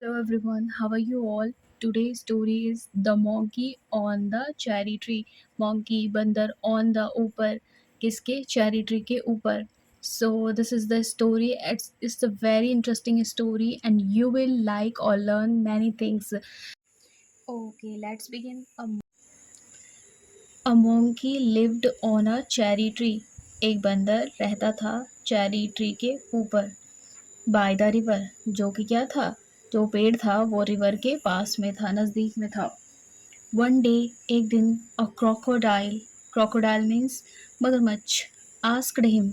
Hello everyone, how are you all? Today's story is The Monkey on the Cherry Tree. Monkey बंदर on the ऊपर किसके cherry tree के ऊपर. So this is the story. It's a very interesting story and you will like or learn many things. Okay, let's begin. A monkey lived on a cherry tree. एक बंदर रहता था cherry tree के ऊपर. By the river, जो कि क्या था, जो पेड़ था वो रिवर के पास में था, नज़दीक में था. वन डे, एक दिन, अ क्रोकोडाइल, क्रोकोडाइल मीन्स मगरमच्छ, आस्क्ड हिम,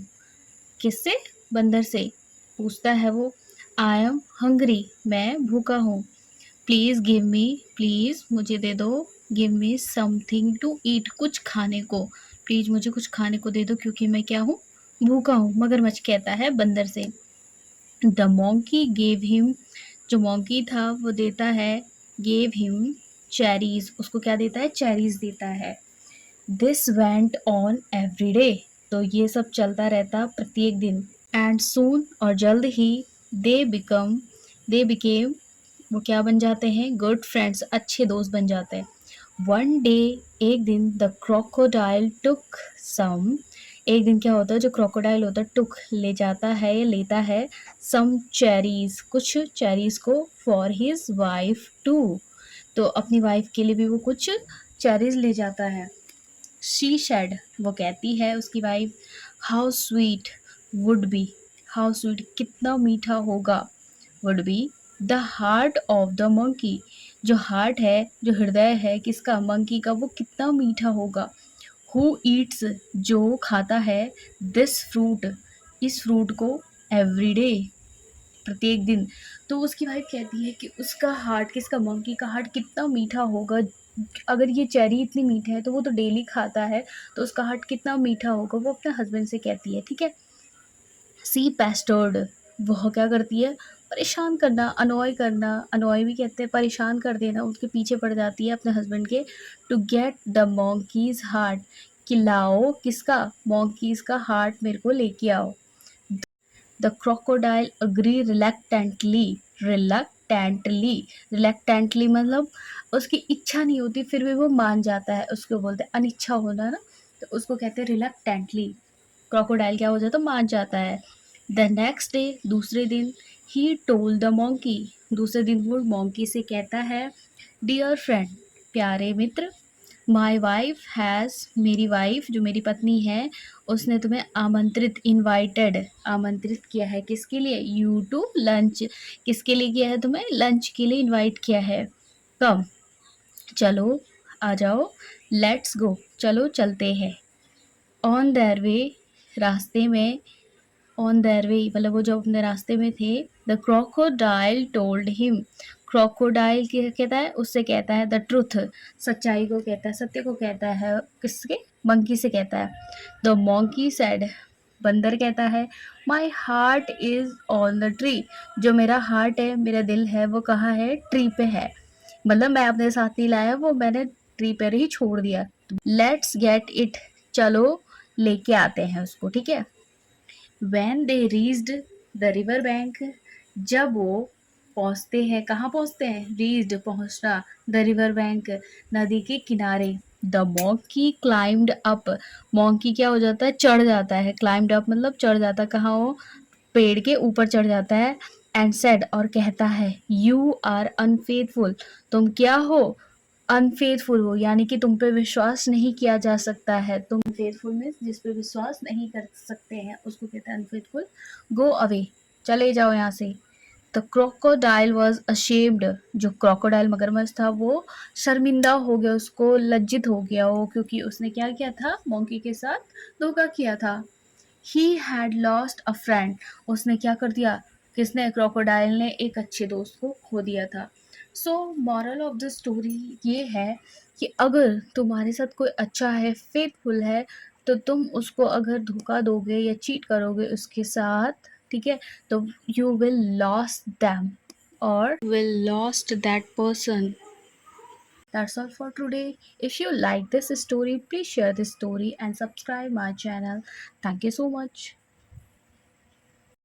किससे, बंदर से पूछता है वो, आई एम हंग्री, मैं भूखा हूँ, प्लीज़ गिव मी, प्लीज़ मुझे दे दो, give me something to eat, कुछ खाने को, प्लीज़ मुझे कुछ खाने को दे दो क्योंकि मैं क्या हूँ, भूखा हूँ. मगरमच्छ कहता है बंदर से. द मोंकी गेव हिम, जो मोंकी था वो देता है, गेव हिम चेरीज, उसको क्या देता है, चेरीज देता है. This went on every day, तो ये सब चलता रहता प्रत्येक दिन. एंड सून, और जल्द ही, दे बिकेम, वो क्या बन जाते हैं, गुड फ्रेंड्स, अच्छे दोस्त बन जाते हैं. वन डे, एक दिन, द क्रोकोडाइल टुक सम, एक दिन क्या होता है, जो क्रोकोडाइल होता है, टुक ले जाता है या लेता है, सम चेरीज, कुछ चेरीज को, फॉर हिज वाइफ टू, तो अपनी वाइफ के लिए भी वो कुछ चेरीज ले जाता है. शी शेड, वो कहती है उसकी wife, how sweet would be, how sweet, कितना मीठा होगा, would be the heart of the monkey, जो हार्ट है, जो हृदय है किसका, मंकी का, वो कितना मीठा होगा. हु ईट्स, जो खाता है, दिस फ्रूट, इस फ्रूट को, एवरी डे, प्रत्येक दिन. तो उसकी वाइफ कहती है कि उसका हार्ट, किसका, मंकी का हार्ट कितना मीठा होगा, अगर ये चेरी इतनी मीठा है तो वो तो डेली खाता है, तो उसका हार्ट कितना मीठा होगा, वो अपने हस्बैंड से कहती है. ठीक है. सी पेस्टर्ड, वह क्या करती है, परेशान करना, अनॉय करना, अनॉय भी कहते हैं परेशान कर देना, उसके पीछे पड़ जाती है अपने हस्बैंड के, to get the monkey's heart, कि लाओ किसका, मॉन्कीज का हार्ट मेरे को लेके आओ. द क्रोकोडाइल अग्री रिलैक्टेंटली, रिलैक्टेंटली, रिलैक्टेंटली मतलब उसकी इच्छा नहीं होती फिर भी वो मान जाता है, उसको बोलते हैं अनिच्छा होना ना, तो उसको कहते हैं रिलैक्टेंटली. क्रोकोडाइल क्या हो जाता है, मान जाता है. द नेक्स्ट डे, दूसरे दिन, ही टोल्ड द मोंकी, दूसरे दिन वो मोंकी से कहता है, डियर फ्रेंड, प्यारे मित्र, माई वाइफ हैज़, मेरी वाइफ, जो मेरी पत्नी है, उसने तुम्हें आमंत्रित, इनवाइटेड, आमंत्रित किया है, किसके लिए, यू टू लंच, किसके लिए किया है, तुम्हें लंच के लिए इनवाइट किया है. कम, चलो, आ जाओ, लेट्स गो, चलो चलते हैं. ऑन देयर वे, रास्ते में, ऑन देयर वे मतलब वो जो अपने रास्ते में थे, the crocodile told him, crocodile क्या कहता है, उससे कहता है, द ट्रुथ, सच्चाई को कहता है, सत्य को कहता है, किसके, मंकी से कहता है. द मोंकी सेड, बंदर कहता है, my heart is on the tree, जो मेरा हार्ट है, मेरा दिल है, वो कहाँ है, ट्री पे है, मतलब मैं अपने साथ नहीं लाया, वो मैंने ट्री पर ही छोड़ दिया. लेट्स गेट इट, चलो लेके आते हैं उसको. ठीक है. When they reached the river bank, जब वो पहुँचते हैं, कहाँ पहुँचते हैं, reached, पहुँचना, the river bank, नदी के किनारे. The monkey climbed up, monkey क्या हो जाता है, चढ़ जाता है, climbed up मतलब चढ़ जाता है, कहाँ हो, पेड़ के ऊपर चढ़ जाता है. एंड said, और कहता है, you are unfaithful, तुम क्या हो, अनफेथफुल हो, यानी कि तुम पे विश्वास नहीं किया जा सकता है, तुम फेथफुल में जिस पे विश्वास नहीं कर सकते हैं उसको कहते हैं अनफेथफुल. गो अवे, चले जाओ यहाँ से. द क्रोकोडाइल वॉज अशेम्ड, जो क्रोकोडाइल मगरमच्छ था वो शर्मिंदा हो गया, उसको लज्जित हो गया वो, क्योंकि उसने क्या किया था, मोंकी के साथ धोखा किया था. He had lost a friend, उसने क्या कर दिया, किसने, क्रोकोडाइल ने एक अच्छे दोस्त को खो दिया था. So moral of the story ये है कि अगर तुम्हारे साथ कोई अच्छा है, फेथफुल है, तो तुम उसको अगर धोखा दोगे या चीट करोगे उसके साथ, ठीक है, तो यू विल लॉस्ट दैम और will lost that person. That's all for today. If you like this story, please share this story and subscribe my channel. Thank you so much.